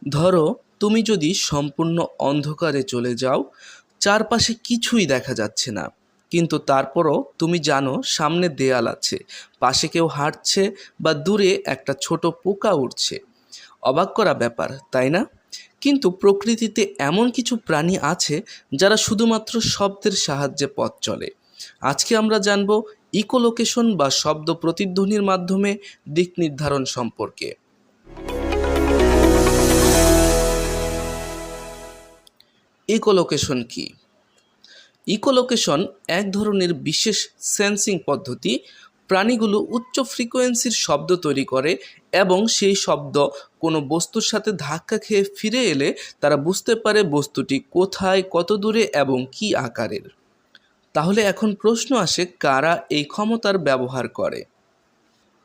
ধরো তুমি যদি সম্পূর্ণ অন্ধকারে চলে যাও, চারপাশে কিছুই দেখা যাচ্ছে না, কিন্তু তারপরও তুমি জানো সামনে দেয়াল আছে, পাশে কেউ হাঁটছে বা দূরে একটা ছোট পোকা উড়ছে। অবাক করা ব্যাপার, তাই না? কিন্তু প্রকৃতিতে এমন কিছু প্রাণী আছে যারা শুধুমাত্র শব্দের সাহায্যে পথ চলে। আজকে আমরা জানব ইকোলোকেশন বা শব্দ প্রতিধ্বনির মাধ্যমে দিক নির্ধারণ সম্পর্কে। ইকোলোকেশন কি? ইকোলোকেশন এক ধরনের বিশেষ সেন্সিং পদ্ধতি। প্রাণীগুলো উচ্চ ফ্রিকোয়েন্সির শব্দ তৈরি করে এবং সেই শব্দ কোনো বস্তুর সাথে ধাক্কা খেয়ে ফিরে এলে তারা বুঝতে পারে বস্তুটি কোথায়, কত দূরে এবং কী আকারের। তাহলে এখন প্রশ্ন আসে, কারা এই ক্ষমতার ব্যবহার করে?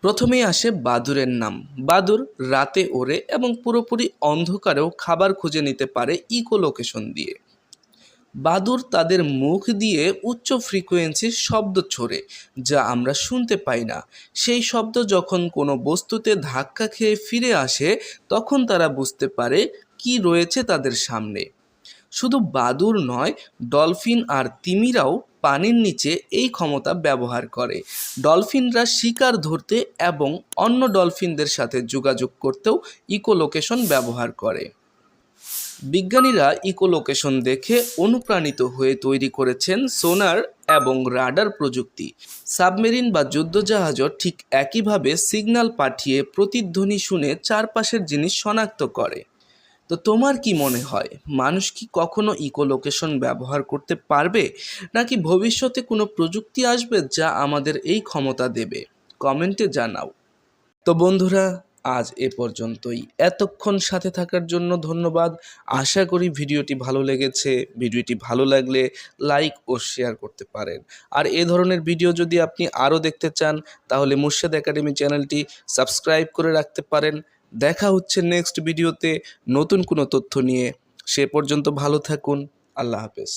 প্রথমেই আসে বাদুড়ের নাম। বাদুড় রাতে ওড়ে এবং পুরোপুরি অন্ধকারেও খাবার খুঁজে নিতে পারে ইকোলোকেশন দিয়ে। বাদুড় তাদের মুখ দিয়ে উচ্চ ফ্রিকোয়েন্সির শব্দ ছোড়ে, যা আমরা শুনতে পাই না। সেই শব্দ যখন কোনো বস্তুতে ধাক্কা খেয়ে ফিরে আসে, তখন তারা বুঝতে পারে কি রয়েছে তাদের সামনে। শুধু বাদুড় নয়, ডলফিন আর তিমিরাও পানির নিচে এই ক্ষমতা ব্যবহার করে। ডলফিনরা শিকার ধরতে এবং অন্য ডলফিনদের সাথে যোগাযোগ করতেও ইকোলোকেশন ব্যবহার করে। বিজ্ঞানীরা ইকোলোকেশন দেখে অনুপ্রাণিত হয়ে তৈরি করেছেন সোনার এবং রাডার প্রযুক্তি। সাবমেরিন বা যুদ্ধজাহাজও ঠিক একইভাবে সিগন্যাল পাঠিয়ে প্রতিধ্বনি শুনে চারপাশের জিনিস শনাক্ত করে। তো তোমার কি মনে হয়, মানুষ কি কখনো ইকোলোকেশন ব্যবহার করতে পারবে, নাকি ভবিষ্যতে কোনো প্রযুক্তি আসবে যা আমাদের এই ক্ষমতা দেবে? কমেন্টে জানাও। তো বন্ধুরা, আজ এ পর্যন্তই। এতক্ষণ সাথে থাকার জন্য ধন্যবাদ। আশা করি ভিডিওটি ভালো লেগেছে। ভিডিওটি ভালো লাগলে লাইক ও শেয়ার করতে পারেন। আর এ ধরনের ভিডিও যদি আপনি আরও দেখতে চান, তাহলে মুর্শেদ একাডেমি চ্যানেলটি সাবস্ক্রাইব করে রাখতে পারেন। দেখা হচ্ছে নেক্সট ভিডিওতে নতুন কোনো তথ্য নিয়ে। সে পর্যন্ত ভালো থাকুন। আল্লাহ হাফেজ।